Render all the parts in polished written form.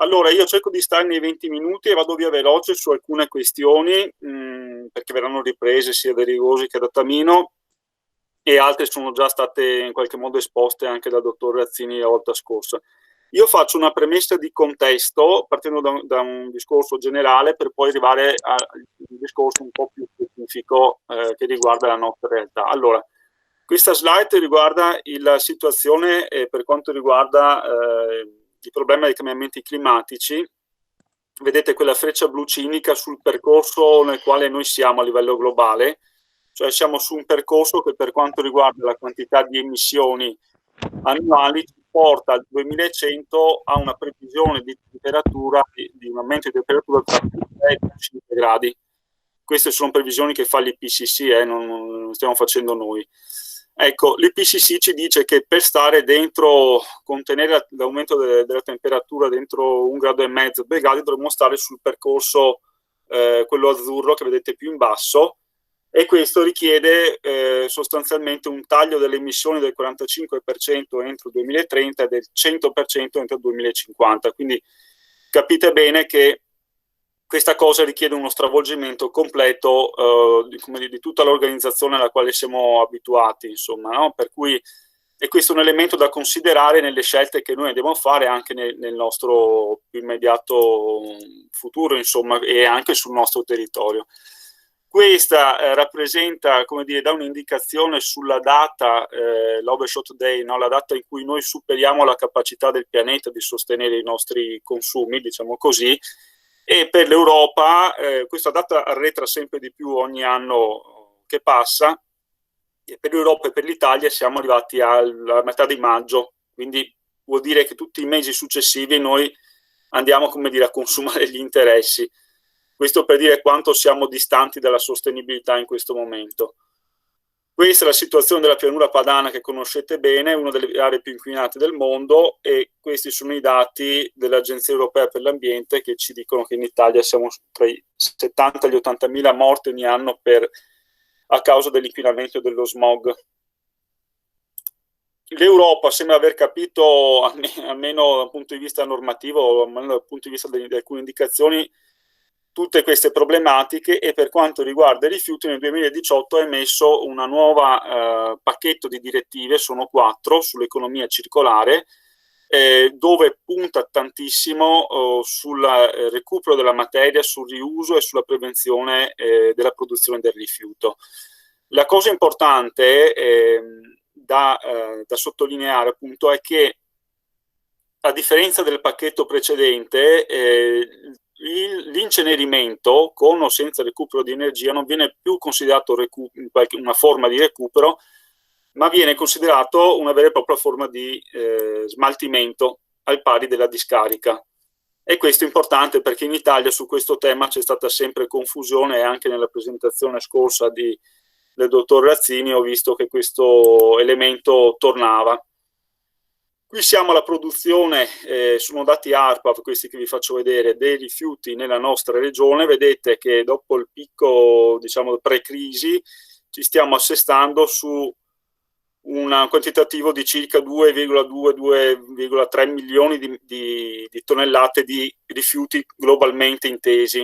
Allora, io cerco di stare nei 20 minuti e vado via veloce su alcune questioni, perché verranno riprese sia da Rigosi che da Tamino, e altre sono già state in qualche modo esposte anche dal dottor Razzini la volta scorsa. Io faccio una premessa di contesto, partendo da un discorso generale, per poi arrivare a un discorso un po' più specifico che riguarda la nostra realtà. Allora, questa slide riguarda la situazione per quanto riguarda il problema dei cambiamenti climatici. Vedete quella freccia blu ci indica sul percorso nel quale noi siamo a livello globale, cioè siamo su un percorso che per quanto riguarda la quantità di emissioni annuali ci porta al 2100 a una previsione di temperatura, di un aumento di temperatura tra 3 e 5 gradi. Queste sono previsioni che fa l'IPCC, non stiamo facendo noi. Ecco, l'IPCC ci dice che per stare dentro, contenere l'aumento della temperatura dentro 1,5 gradi, 2 gradi, dovremmo stare sul percorso, quello azzurro che vedete più in basso, e questo richiede sostanzialmente un taglio delle emissioni del 45% entro il 2030 e del 100% entro il 2050. Quindi capite bene che questa cosa richiede uno stravolgimento completo di tutta l'organizzazione alla quale siamo abituati, insomma, no? Per cui è questo un elemento da considerare nelle scelte che noi andiamo a fare anche nel nostro più immediato futuro, insomma, e anche sul nostro territorio. Questa rappresenta, come dire, dà un'indicazione sulla data, l'overshot day, no? La data in cui noi superiamo la capacità del pianeta di sostenere i nostri consumi, diciamo così, e per l'Europa questa data arretra sempre di più ogni anno che passa, e per l'Europa e per l'Italia siamo arrivati alla metà di maggio, quindi vuol dire che tutti i mesi successivi noi andiamo, come dire, a consumare gli interessi. Questo per dire quanto siamo distanti dalla sostenibilità in questo momento. Questa è la situazione della pianura padana che conoscete bene, una delle aree più inquinate del mondo, e questi sono i dati dell'Agenzia Europea per l'Ambiente che ci dicono che in Italia siamo tra i 70 e gli 80 mila morti ogni anno a causa dell'inquinamento e dello smog. L'Europa sembra aver capito, almeno dal punto di vista normativo, almeno dal punto di vista di alcune indicazioni, tutte queste problematiche, e per quanto riguarda i rifiuti nel 2018 ha emesso una nuova pacchetto di direttive, sono 4, sull'economia circolare, dove punta tantissimo sul recupero della materia, sul riuso e sulla prevenzione della produzione del rifiuto. La cosa importante da sottolineare appunto è che, a differenza del pacchetto precedente, l'incenerimento con o senza recupero di energia non viene più considerato una forma di recupero, ma viene considerato una vera e propria forma di smaltimento al pari della discarica. E questo è importante perché in Italia su questo tema c'è stata sempre confusione, e anche nella presentazione scorsa del dottor Razzini ho visto che questo elemento tornava. Qui siamo alla produzione, sono dati ARPA, questi che vi faccio vedere, dei rifiuti nella nostra regione. Vedete che dopo il picco, diciamo, pre-crisi, ci stiamo assestando su un quantitativo di circa 2,2-2,3 milioni di tonnellate di rifiuti globalmente intesi.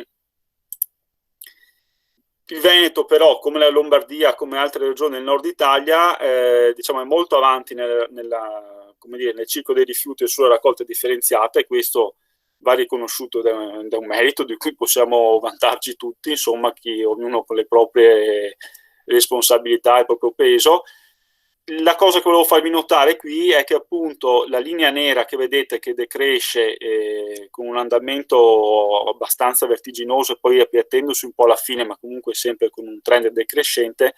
Il Veneto però, come la Lombardia, come altre regioni del nord Italia, diciamo, è molto avanti nel ciclo dei rifiuti e sulla raccolta differenziata, e questo va riconosciuto da un merito di cui possiamo vantarci tutti, insomma, ognuno con le proprie responsabilità e il proprio peso. La cosa che volevo farvi notare qui è che appunto la linea nera che vedete che decresce con un andamento abbastanza vertiginoso e poi appiattendosi un po' alla fine, ma comunque sempre con un trend decrescente,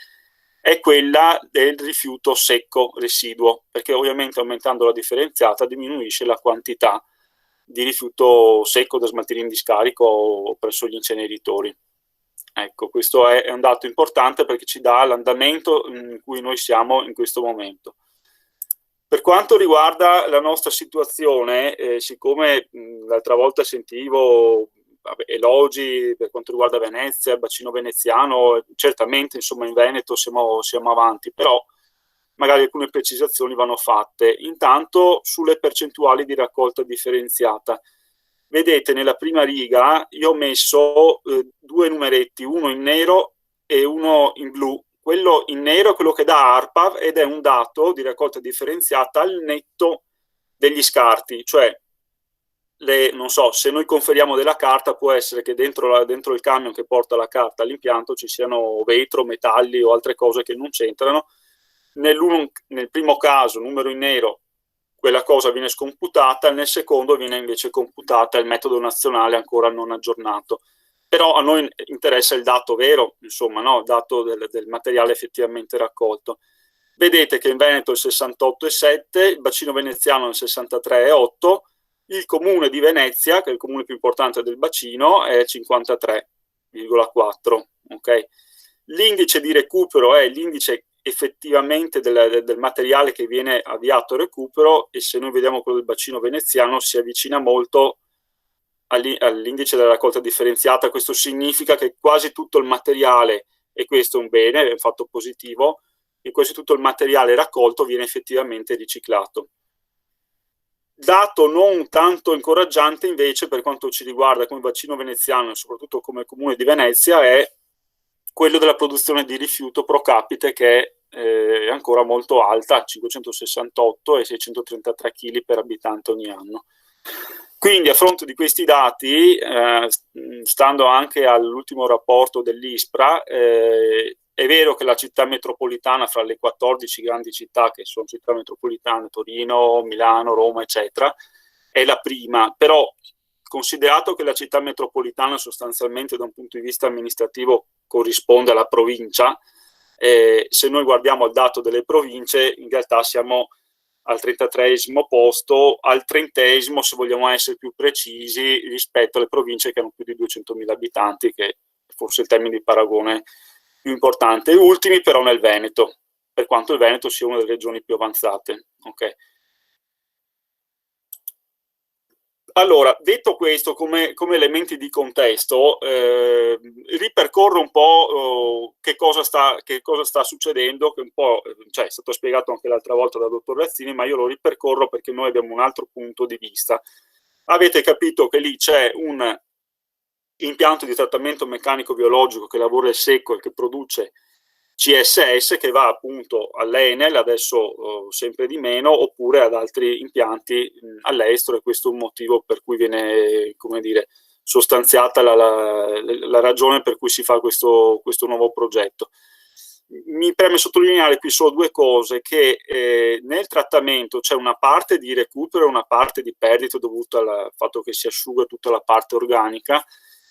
è quella del rifiuto secco residuo, perché ovviamente aumentando la differenziata diminuisce la quantità di rifiuto secco da smaltire in discarico o presso gli inceneritori. Ecco, questo è un dato importante perché ci dà l'andamento in cui noi siamo in questo momento. Per quanto riguarda la nostra situazione, siccome l'altra volta sentivo elogi per quanto riguarda Venezia, il bacino veneziano, certamente insomma in Veneto siamo avanti, però magari alcune precisazioni vanno fatte. Intanto sulle percentuali di raccolta differenziata. vedete nella prima riga io ho messo due numeretti, uno in nero e uno in blu. Quello in nero è quello che dà ARPAV ed è un dato di raccolta differenziata al netto degli scarti, cioè non so, se noi conferiamo della carta può essere che dentro il camion che porta la carta all'impianto ci siano vetro, metalli o altre cose che non c'entrano. Nel primo caso, numero in nero, quella cosa viene scomputata, nel secondo viene invece computata il metodo nazionale ancora non aggiornato. Però a noi interessa il dato vero, insomma, no? Il dato del materiale effettivamente raccolto. Vedete che in Veneto è il 68,7, il bacino veneziano è il 63,8, il comune di Venezia, che è il comune più importante del bacino, è 53,4. Okay? L'indice di recupero è l'indice effettivamente del materiale che viene avviato al recupero, e se noi vediamo quello del bacino veneziano si avvicina molto all'indice della raccolta differenziata. Questo significa che quasi tutto il materiale, e questo è un bene, è un fatto positivo, e quasi tutto il materiale raccolto viene effettivamente riciclato. Dato non tanto incoraggiante invece per quanto ci riguarda come bacino veneziano e soprattutto come comune di Venezia è quello della produzione di rifiuto pro capite, che è ancora molto alta, 568 e 633 kg per abitante ogni anno. Quindi a fronte di questi dati, stando anche all'ultimo rapporto dell'ISPRA, è vero che la città metropolitana, fra le 14 grandi città che sono città metropolitane, Torino, Milano, Roma, eccetera, è la prima, però considerato che la città metropolitana sostanzialmente da un punto di vista amministrativo corrisponde alla provincia, se noi guardiamo il dato delle province, in realtà siamo al 33esimo posto, al 30esimo se vogliamo essere più precisi rispetto alle province che hanno più di 200.000 abitanti, che è forse il termine di paragone più importante. E ultimi però nel Veneto, per quanto il Veneto sia una delle regioni più avanzate. Okay. Allora, detto questo, come elementi di contesto, ripercorro un po' che cosa sta succedendo, che un po', cioè, è stato spiegato anche l'altra volta dal dottor Razzini, ma io lo ripercorro perché noi abbiamo un altro punto di vista. Avete capito che lì c'è un impianto di trattamento meccanico biologico che lavora il secco e che produce CSS, che va appunto all'Enel, adesso sempre di meno, oppure ad altri impianti all'estero, e questo è un motivo per cui viene, come dire, sostanziata la ragione per cui si fa questo nuovo progetto. Mi preme sottolineare qui solo due cose, che nel trattamento c'è una parte di recupero e una parte di perdita dovuta al fatto che si asciuga tutta la parte organica,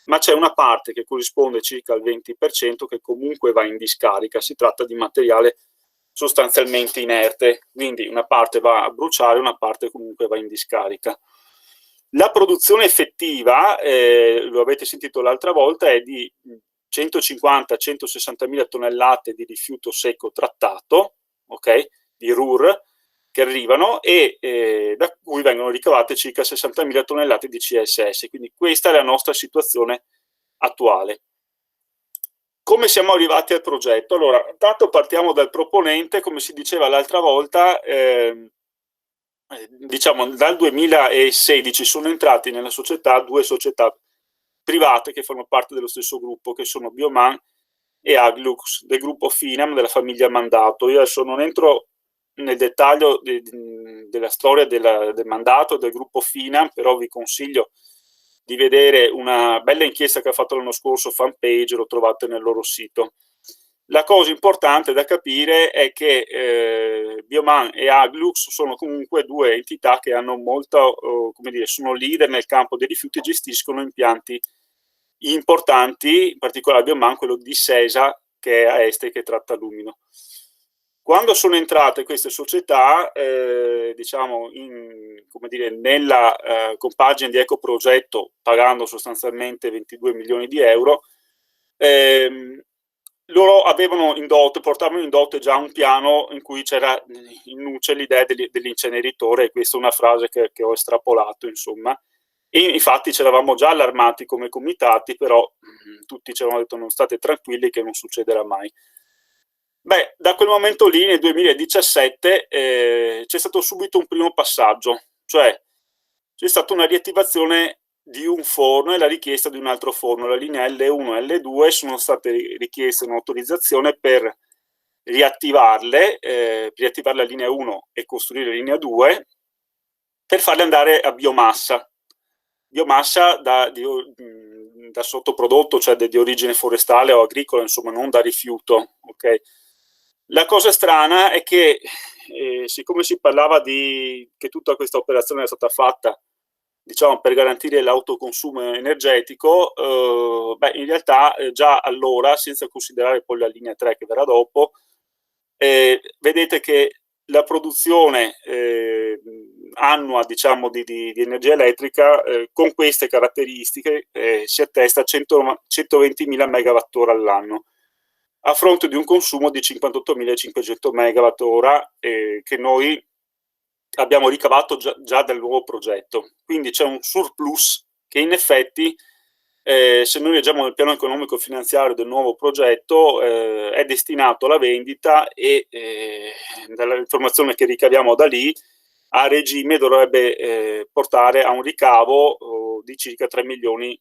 ma c'è una parte che corrisponde circa al 20% che comunque va in discarica. Si tratta di materiale sostanzialmente inerte, quindi una parte va a bruciare, una parte comunque va in discarica. La produzione effettiva, lo avete sentito l'altra volta, è di 150-160 mila tonnellate di rifiuto secco trattato, ok, di RUR, che arrivano, e da cui vengono ricavate circa 60.000 tonnellate di CSS. Quindi questa è la nostra situazione attuale. Come siamo arrivati al progetto? Allora, intanto partiamo dal proponente. Come si diceva l'altra volta, diciamo dal 2016 sono entrati nella società due società private che fanno parte dello stesso gruppo, che sono Bioman e Aglux, del gruppo Finam, della famiglia Mandato. Io adesso non entro nel dettaglio della storia del Mandato, del gruppo Finam, però vi consiglio di vedere una bella inchiesta che ha fatto l'anno scorso Fanpage, lo trovate nel loro sito. La cosa importante da capire è che Bioman e Aglux sono comunque due entità che hanno molto, come dire, sono leader nel campo dei rifiuti e gestiscono impianti importanti, in particolare Bioman, quello di Sesa, che è a Este, che tratta alumino. Quando sono entrate queste società, diciamo, come dire, nella compagine di ecoprogetto, pagando sostanzialmente 22 milioni di euro, loro portavano in dote già un piano in cui c'era in nuce l'idea dell'inceneritore, e questa è una frase che ho estrapolato, insomma. E infatti ci eravamo già allarmati come comitati, però tutti ci avevano detto non state tranquilli che non succederà mai. Beh, da quel momento lì, nel 2017, c'è stato subito un primo passaggio, cioè c'è stata una riattivazione di un forno e la richiesta di un altro forno. La linea L1 e L2 sono state richieste un'autorizzazione per riattivare la linea 1 e costruire la linea 2 per farle andare a biomassa da sottoprodotto, cioè di origine forestale o agricola, insomma non da rifiuto. Okay? La cosa strana è che siccome si parlava che tutta questa operazione è stata fatta, diciamo, per garantire l'autoconsumo energetico, in realtà già allora, senza considerare poi la linea 3 che verrà dopo, vedete che la produzione annua, diciamo, di energia elettrica con queste caratteristiche si attesta a 120.000 MWh all'anno, a fronte di un consumo di 58.500 MWh che noi abbiamo ricavato già dal nuovo progetto. Quindi c'è un surplus che in effetti, se noi leggiamo nel piano economico finanziario del nuovo progetto, è destinato alla vendita e dall'informazione che ricaviamo da lì, a regime dovrebbe portare a un ricavo di circa 3 milioni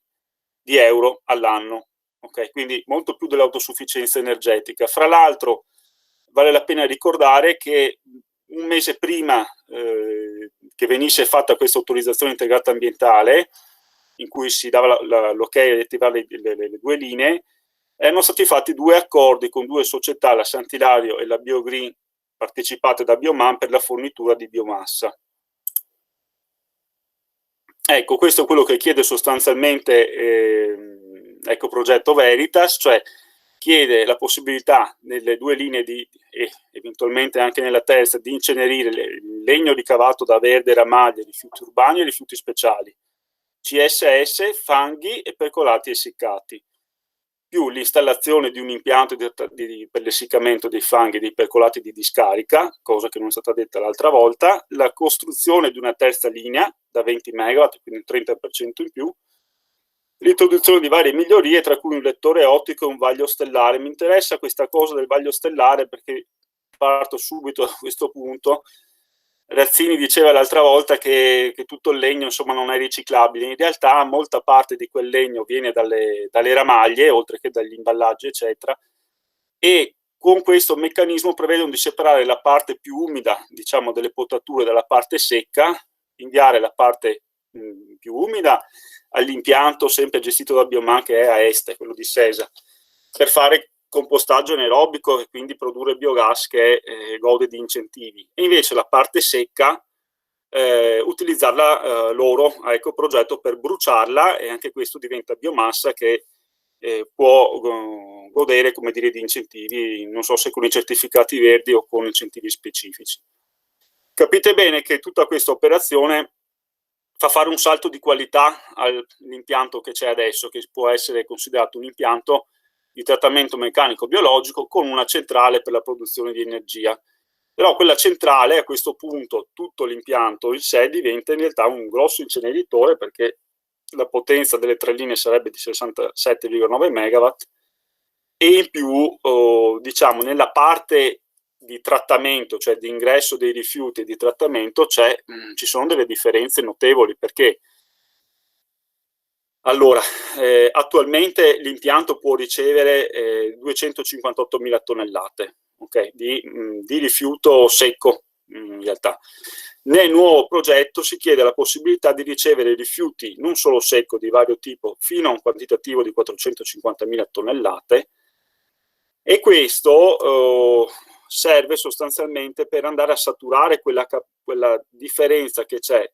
di euro all'anno. Okay? Quindi molto più dell'autosufficienza energetica. Fra l'altro vale la pena ricordare che un mese prima che venisse fatta questa autorizzazione integrata ambientale, in cui si dava l'ok a attivare le due linee, erano stati fatti 2 accordi con 2 società, la Sant'Ilario e la BioGreen, partecipate da Bioman, per la fornitura di biomassa. Ecco, questo è quello che chiede sostanzialmente Ecoprogetto Veritas, cioè chiede la possibilità nelle 2 linee e eventualmente anche nella terza di incenerire il legno ricavato da verde, ramaglie, rifiuti urbani e rifiuti speciali, CSS, fanghi e percolati essiccati, più l'installazione di un impianto per l'essiccamento dei fanghi e dei percolati di discarica, cosa che non è stata detta l'altra volta, la costruzione di una terza linea da 20 MW, quindi un 30% in più, l'introduzione di varie migliorie, tra cui un lettore ottico e un vaglio stellare. Mi interessa questa cosa del vaglio stellare perché parto subito da questo punto. Razzini diceva l'altra volta che tutto il legno, insomma, non è riciclabile. In realtà molta parte di quel legno viene dalle ramaglie, oltre che dagli imballaggi, eccetera, e con questo meccanismo prevedono di separare la parte più umida, diciamo, delle potature dalla parte secca, inviare la parte più umida all'impianto sempre gestito da Bioman, che è a est, quello di Sesa, per fare compostaggio anaerobico e quindi produrre biogas che gode di incentivi, e invece la parte secca utilizzarla loro a Ecoprogetto per bruciarla, e anche questo diventa biomassa che può godere, come dire, di incentivi, non so se con i certificati verdi o con incentivi specifici. Capite bene che tutta questa operazione fa fare un salto di qualità all'impianto che c'è adesso, che può essere considerato un impianto di trattamento meccanico biologico con una centrale per la produzione di energia. Però quella centrale, a questo punto, tutto l'impianto in sé diventa in realtà un grosso inceneritore, perché la potenza delle 3 linee sarebbe di 67,9 MW, e in più, diciamo, nella parte di trattamento, cioè di ingresso dei rifiuti e di trattamento, ci sono delle differenze notevoli, perché allora, attualmente l'impianto può ricevere 258.000 tonnellate, okay, di rifiuto secco, in realtà. Nel nuovo progetto si chiede la possibilità di ricevere rifiuti non solo secco di vario tipo fino a un quantitativo di 450.000 tonnellate, e questo serve sostanzialmente per andare a saturare quella differenza che c'è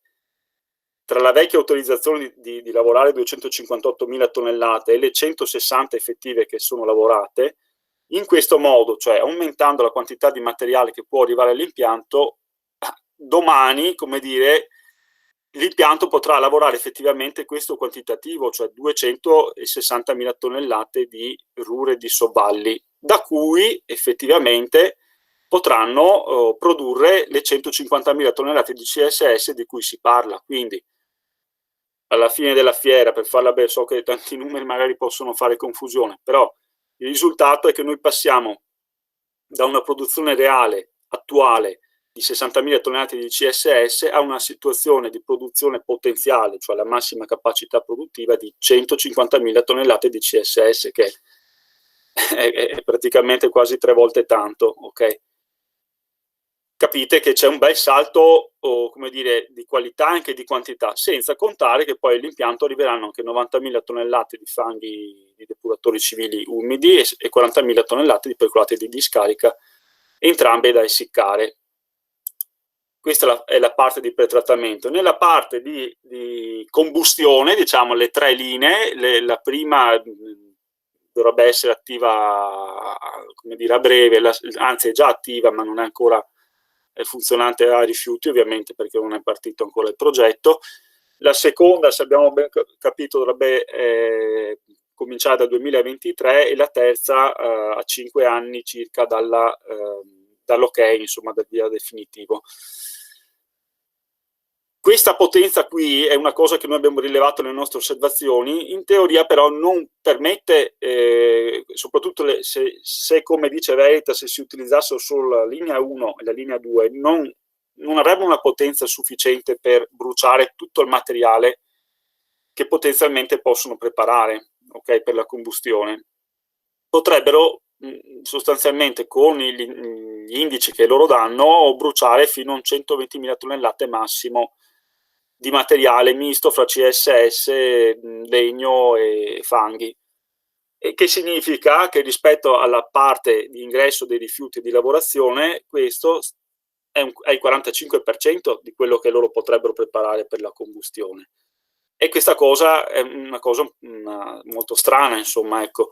tra la vecchia autorizzazione di lavorare 258.000 tonnellate e le 160 effettive che sono lavorate. In questo modo, cioè aumentando la quantità di materiale che può arrivare all'impianto, domani, come dire, l'impianto potrà lavorare effettivamente questo quantitativo, cioè 260.000 tonnellate di rure di sobballi, da cui effettivamente potranno produrre le 150.000 tonnellate di CSS di cui si parla. Quindi alla fine della fiera, per farla bene, so che tanti numeri magari possono fare confusione, però il risultato è che noi passiamo da una produzione reale, attuale, di 60.000 tonnellate di CSS a una situazione di produzione potenziale, cioè la massima capacità produttiva di 150.000 tonnellate di CSS, che è praticamente quasi 3 volte tanto, ok? Capite che c'è un bel salto, come dire, di qualità e anche di quantità, senza contare che poi all'impianto arriveranno anche 90.000 tonnellate di fanghi di depuratori civili umidi e 40.000 tonnellate di percolati di discarica, entrambe da essiccare. Questa è la parte di pretrattamento. Nella parte di combustione, diciamo, le 3 linee, la prima dovrebbe essere attiva, come dire, a breve, anzi è già attiva ma non è ancora funzionante a rifiuti, ovviamente, perché non è partito ancora il progetto. La seconda, se abbiamo ben capito, dovrebbe cominciare dal 2023 e la terza a 5 anni circa dall'ok, insomma, dal via definitivo. Questa potenza qui è una cosa che noi abbiamo rilevato nelle nostre osservazioni, in teoria però non permette, soprattutto se come dice Veritas, se si utilizzassero solo la linea 1 e la linea 2, non avrebbe una potenza sufficiente per bruciare tutto il materiale che potenzialmente possono preparare, okay, per la combustione. Potrebbero sostanzialmente, con gli indici che loro danno, bruciare fino a 120.000 tonnellate massimo di materiale misto fra CSS, legno e fanghi. E che significa che rispetto alla parte di ingresso dei rifiuti di lavorazione, questo è il 45% di quello che loro potrebbero preparare per la combustione. E questa cosa è una cosa molto strana, insomma, ecco.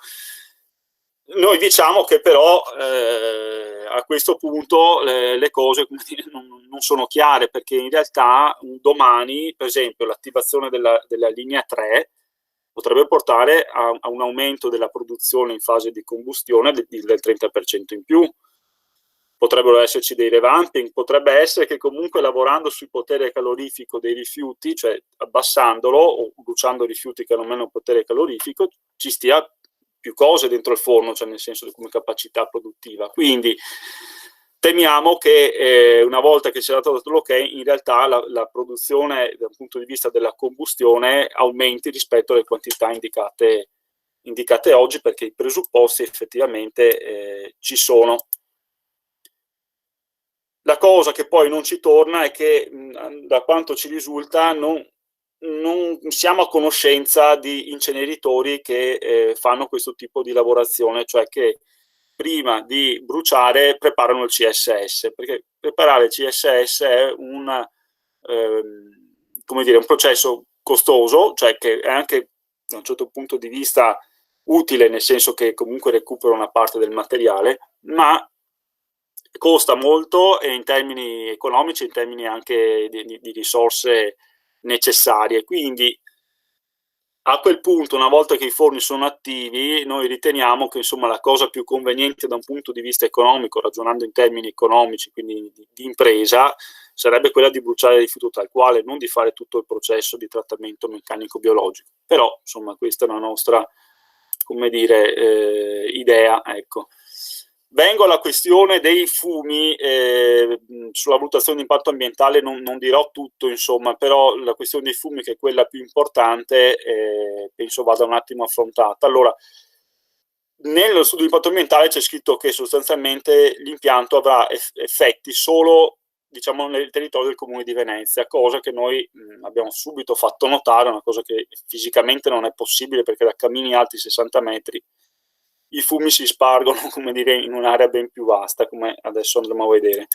Noi diciamo che però a questo punto le cose, come dire, non sono chiare, perché in realtà domani, per esempio, l'attivazione della linea 3 potrebbe portare a un aumento della produzione in fase di combustione del 30% in più. Potrebbero esserci dei revamping, potrebbe essere che comunque lavorando sul potere calorifico dei rifiuti, cioè abbassandolo o bruciando rifiuti che hanno meno potere calorifico, ci stia più cose dentro il forno, cioè nel senso come capacità produttiva. Quindi temiamo che una volta che si è dato l'ok, in realtà la produzione dal punto di vista della combustione aumenti rispetto alle quantità indicate oggi, perché i presupposti effettivamente ci sono. La cosa che poi non ci torna è che, da quanto ci risulta, non siamo a conoscenza di inceneritori che fanno questo tipo di lavorazione, cioè che prima di bruciare preparano il CSS, perché preparare il CSS è come dire, un processo costoso, cioè che è anche da un certo punto di vista utile, nel senso che comunque recupera una parte del materiale, ma costa molto in termini economici, in termini anche di risorse necessarie. Quindi a quel punto, una volta che i forni sono attivi, noi riteniamo che insomma la cosa più conveniente da un punto di vista economico, ragionando in termini economici, quindi di impresa, sarebbe quella di bruciare il rifiuto tal quale, non di fare tutto il processo di trattamento meccanico-biologico. Però insomma questa è la nostra, come dire, idea, ecco. Vengo alla questione dei fumi, sulla valutazione di impatto ambientale non dirò tutto, insomma, però la questione dei fumi, che è quella più importante, penso vada un attimo affrontata. Allora, nello studio di impatto ambientale c'è scritto che sostanzialmente l'impianto avrà effetti solo, diciamo, nel territorio del Comune di Venezia, cosa che noi abbiamo subito fatto notare, una cosa che fisicamente non è possibile, perché da cammini alti 60 metri i fumi si spargono, come dire, in un'area ben più vasta, come adesso andremo a vedere.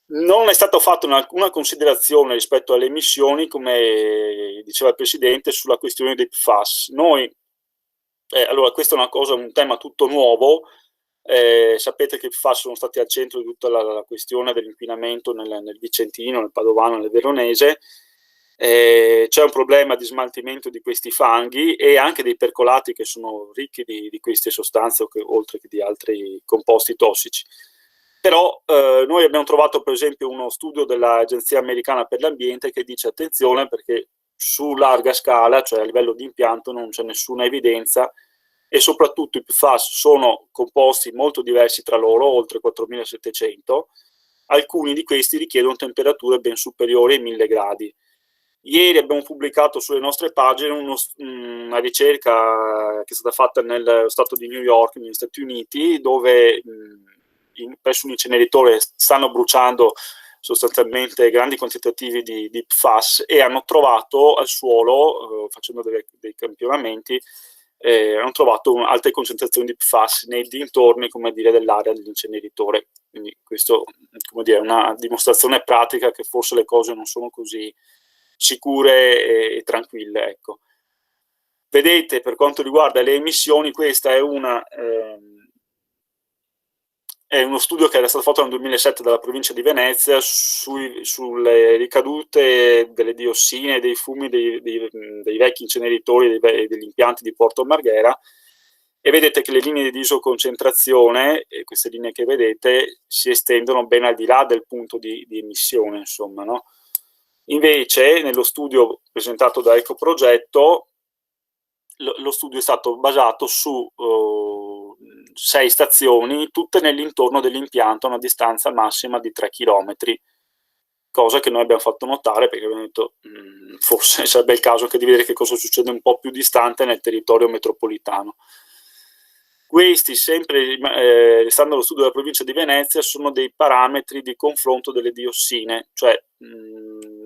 Non è stata fatta alcuna considerazione rispetto alle emissioni, come diceva il Presidente, sulla questione dei PFAS. Noi, allora, questo è un tema tutto nuovo. Sapete che i PFAS sono stati al centro di tutta la questione dell'inquinamento nel Vicentino, nel Padovano, nel Veronese. C'è un problema di smaltimento di questi fanghi e anche dei percolati che sono ricchi di queste sostanze, oltre che di altri composti tossici. Però noi abbiamo trovato per esempio uno studio dell'Agenzia Americana per l'Ambiente che dice attenzione, perché su larga scala, cioè a livello di impianto, non c'è nessuna evidenza, e soprattutto i PFAS sono composti molto diversi tra loro, oltre 4.700, alcuni di questi richiedono temperature ben superiori ai 1000 gradi. Ieri abbiamo pubblicato sulle nostre pagine una ricerca che è stata fatta nello stato di New York, negli Stati Uniti, dove presso un inceneritore stanno bruciando sostanzialmente grandi quantitativi di PFAS e hanno trovato al suolo, facendo dei campionamenti, hanno trovato alte concentrazioni di PFAS nei dintorni, come dire, dell'area dell'inceneritore. Quindi questo, come dire, è una dimostrazione pratica che forse le cose non sono così sicure e tranquille, ecco. Vedete, per quanto riguarda le emissioni, questa è uno studio che era stato fatto nel 2007 dalla provincia di Venezia sulle ricadute delle diossine e dei fumi dei vecchi inceneritori e degli impianti di Porto Marghera, e vedete che le linee di isoconcentrazione, queste linee che vedete, si estendono ben al di là del punto di emissione, insomma, no? Invece, nello studio presentato da Ecoprogetto, lo studio è stato basato su 6 stazioni, tutte nell'intorno dell'impianto a una distanza massima di 3 km, cosa che noi abbiamo fatto notare perché abbiamo detto forse sarebbe il caso di vedere che cosa succede un po' più distante nel territorio metropolitano. Questi, sempre restando allo studio della provincia di Venezia, sono dei parametri di confronto delle diossine, cioè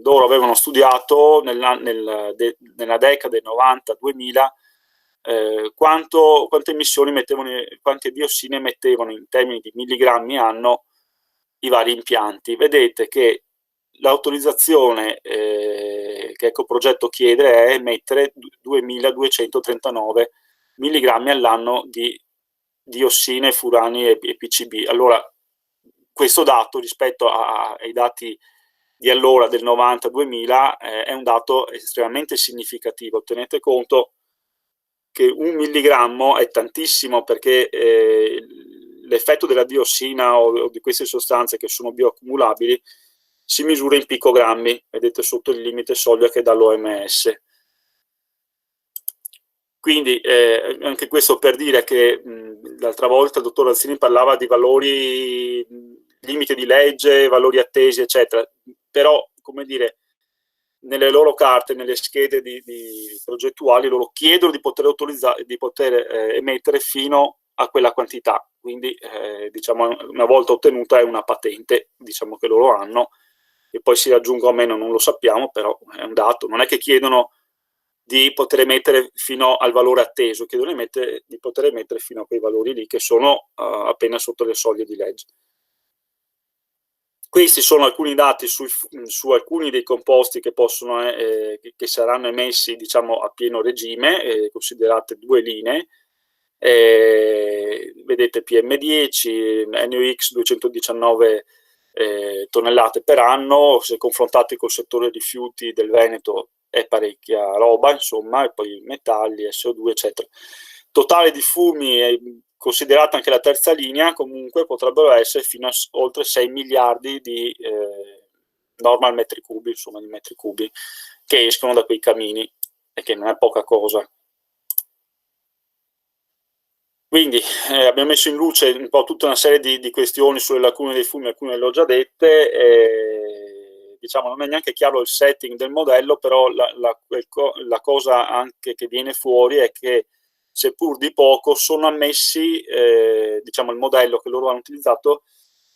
loro avevano studiato nella decade 90-2000 quante emissioni mettevano, quante diossine mettevano in termini di milligrammi anno i vari impianti. Vedete che l'autorizzazione che Ecoprogetto chiede è mettere 2239 milligrammi all'anno di diossine, furani e PCB. Allora, questo dato rispetto ai dati di allora del 90-2000 è un dato estremamente significativo. Tenete conto che 1 milligrammo è tantissimo, perché l'effetto della diossina o di queste sostanze che sono bioaccumulabili si misura in picogrammi, vedete sotto il limite soglia che dà l'OMS. Quindi anche questo per dire che l'altra volta il dottor Alzini parlava di valori limite di legge, valori attesi, eccetera, però, come dire, nelle loro carte, nelle schede di progettuali, loro chiedono di poter emettere fino a quella quantità. Quindi, diciamo, una volta ottenuta è una patente, diciamo, che loro hanno, e poi si raggiunga o meno non lo sappiamo, però è un dato. Non è che chiedono di poter emettere fino al valore atteso, chiedono di poter emettere fino a quei valori lì che sono appena sotto le soglie di legge. Questi sono alcuni dati su alcuni dei composti che che saranno emessi, diciamo, a pieno regime, considerate 2 linee. Vedete PM10, NOx 219 tonnellate per anno, se confrontati col settore rifiuti del Veneto è parecchia roba, insomma, e poi metalli, SO2, eccetera. Totale di fumi, considerata anche la terza linea, comunque potrebbero essere fino a oltre 6 miliardi di normal metri cubi, insomma, di metri cubi, che escono da quei camini, e che non è poca cosa. Quindi abbiamo messo in luce un po' tutta una serie di questioni sulle lacune dei fumi, alcune le ho già dette, diciamo non è neanche chiaro il setting del modello, però la cosa anche che viene fuori è che, seppur di poco, sono ammessi, diciamo, il modello che loro hanno utilizzato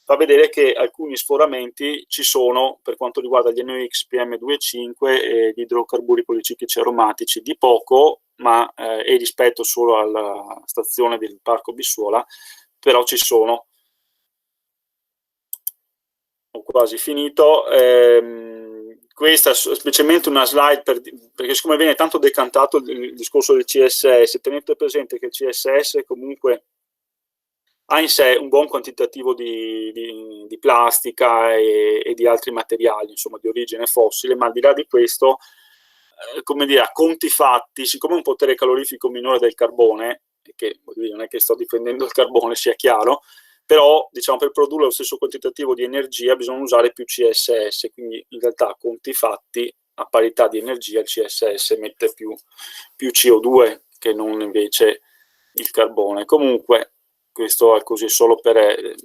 fa vedere che alcuni sforamenti ci sono per quanto riguarda gli NOx, PM2,5 e gli idrocarburi policiclici aromatici, di poco, ma e rispetto solo alla stazione del Parco Bissuola, però ci sono. Ho quasi finito. Questa è semplicemente una slide perché siccome viene tanto decantato il discorso del CSS, tenete presente che il CSS comunque ha in sé un buon quantitativo di plastica e di altri materiali, insomma, di origine fossile, ma al di là di questo, come dire, a conti fatti, siccome un potere calorifico minore del carbone, che non è che sto difendendo il carbone, sia chiaro, però, diciamo, per produrre lo stesso quantitativo di energia bisogna usare più CSS, quindi in realtà, a conti fatti, a parità di energia, il CSS emette più CO2 che non invece il carbone. Comunque, questo è così solo per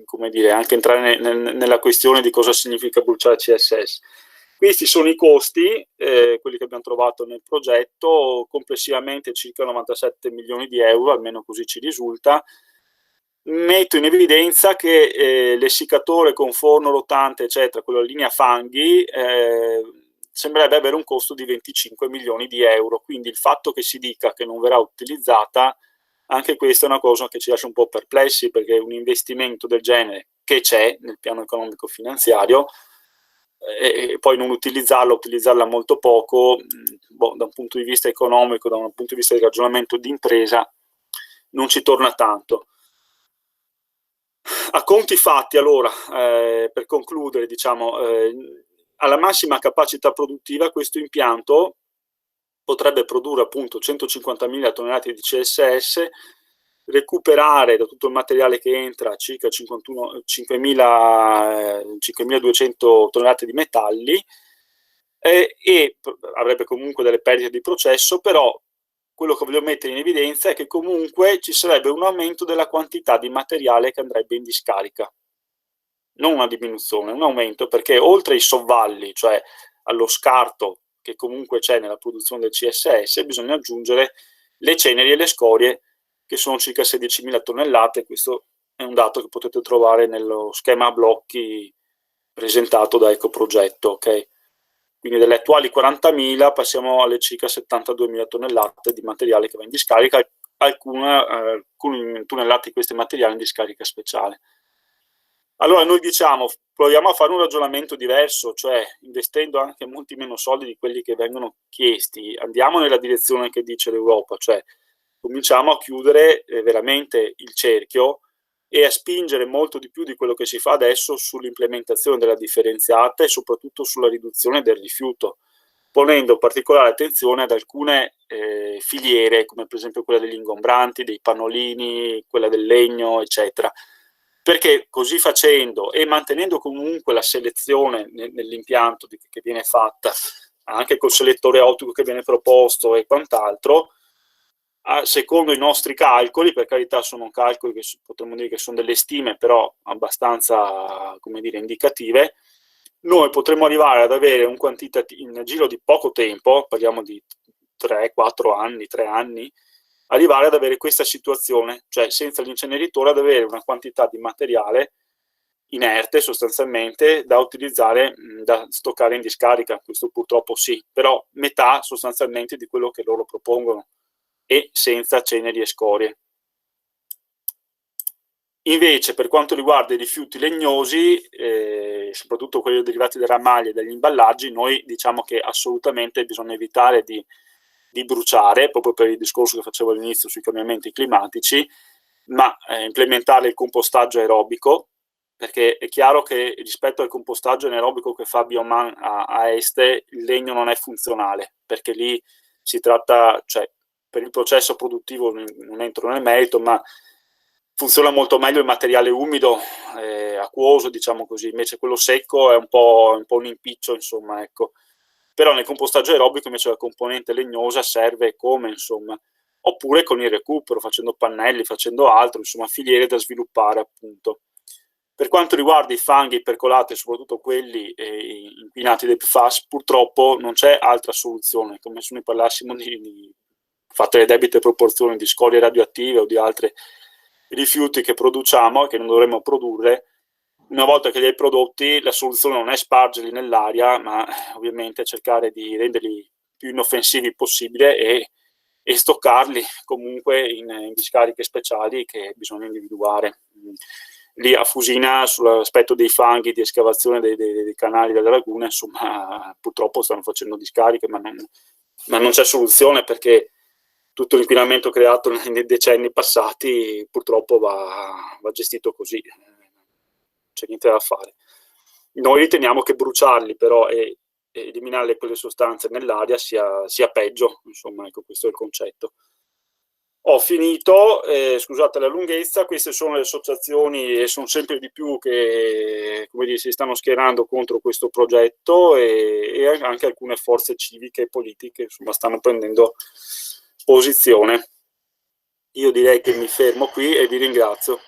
come dire, anche entrare nella questione di cosa significa bruciare CSS. Questi sono i costi, quelli che abbiamo trovato nel progetto, complessivamente circa 97 milioni di euro, almeno così ci risulta. Metto in evidenza che l'essiccatore con forno rotante, eccetera, quello a linea fanghi, sembrerebbe avere un costo di 25 milioni di euro, quindi il fatto che si dica che non verrà utilizzata, anche questa è una cosa che ci lascia un po' perplessi, perché un investimento del genere che c'è nel piano economico finanziario, e poi non utilizzarla molto poco, da un punto di vista economico, da un punto di vista di ragionamento di impresa, non ci torna tanto. A conti fatti, allora, per concludere, diciamo, alla massima capacità produttiva questo impianto potrebbe produrre appunto 150.000 tonnellate di CSS, recuperare da tutto il materiale che entra circa 5.200 tonnellate di metalli, e avrebbe comunque delle perdite di processo, però quello che voglio mettere in evidenza è che comunque ci sarebbe un aumento della quantità di materiale che andrebbe in discarica, non una diminuzione, un aumento, perché oltre ai sovvalli, cioè allo scarto che comunque c'è nella produzione del CSS, bisogna aggiungere le ceneri e le scorie, che sono circa 16.000 tonnellate. Questo è un dato che potete trovare nello schema a blocchi presentato da Ecoprogetto, ok? Quindi dalle attuali 40.000 passiamo alle circa 72.000 tonnellate di materiale che va in discarica, alcune tonnellate di questi materiali in discarica speciale. Allora noi diciamo, proviamo a fare un ragionamento diverso, cioè investendo anche molti meno soldi di quelli che vengono chiesti, andiamo nella direzione che dice l'Europa, cioè cominciamo a chiudere veramente il cerchio e a spingere molto di più di quello che si fa adesso sull'implementazione della differenziata e soprattutto sulla riduzione del rifiuto, ponendo particolare attenzione ad alcune filiere, come per esempio quella degli ingombranti, dei pannolini, quella del legno, eccetera. Perché così facendo e mantenendo comunque la selezione nell'impianto che viene fatta, anche col selettore ottico che viene proposto e quant'altro, secondo i nostri calcoli, per carità sono calcoli che potremmo dire che sono delle stime, però abbastanza, come dire, indicative, noi potremmo arrivare ad avere un quantitativo nel giro di poco tempo, parliamo di 3-4 anni, 3 anni, arrivare ad avere questa situazione, cioè senza l'inceneritore ad avere una quantità di materiale inerte sostanzialmente da utilizzare, da stoccare in discarica. Questo purtroppo sì, però metà sostanzialmente di quello che loro propongono e senza ceneri e scorie. Invece per quanto riguarda i rifiuti legnosi, soprattutto quelli derivati dalle maglie e dagli imballaggi, noi diciamo che assolutamente bisogna evitare di bruciare, proprio per il discorso che facevo all'inizio sui cambiamenti climatici, ma implementare il compostaggio aerobico, perché è chiaro che rispetto al compostaggio anaerobico che fa Bioman a Este, il legno non è funzionale, perché lì si tratta, cioè per il processo produttivo non entro nel merito, ma funziona molto meglio il materiale umido, acquoso, diciamo così, invece quello secco è un po' un impiccio, insomma, ecco. Però nel compostaggio aerobico invece la componente legnosa serve come, insomma, oppure con il recupero, facendo pannelli, facendo altro, insomma, filiere da sviluppare, appunto. Per quanto riguarda i fanghi percolati, soprattutto quelli inquinati dai PFAS, purtroppo non c'è altra soluzione, come se noi parlassimo fatte le debite proporzioni di scorie radioattive o di altri rifiuti che produciamo e che non dovremmo produrre. Una volta che li hai prodotti, la soluzione non è spargerli nell'aria, ma ovviamente cercare di renderli più inoffensivi possibile e stoccarli comunque in discariche speciali che bisogna individuare. Lì a Fusina, sull'aspetto dei fanghi di escavazione dei canali delle lagune, insomma, purtroppo stanno facendo discariche, ma non c'è soluzione, perché tutto l'inquinamento creato nei decenni passati purtroppo va gestito così, c'è niente da fare. Noi riteniamo che bruciarli però e eliminare quelle sostanze nell'aria sia peggio, insomma, ecco, questo è il concetto. Ho finito, scusate la lunghezza, queste sono le associazioni e sono sempre di più che, come dire, si stanno schierando contro questo progetto, e anche alcune forze civiche e politiche, insomma, stanno prendendo posizione. Io direi che mi fermo qui e vi ringrazio.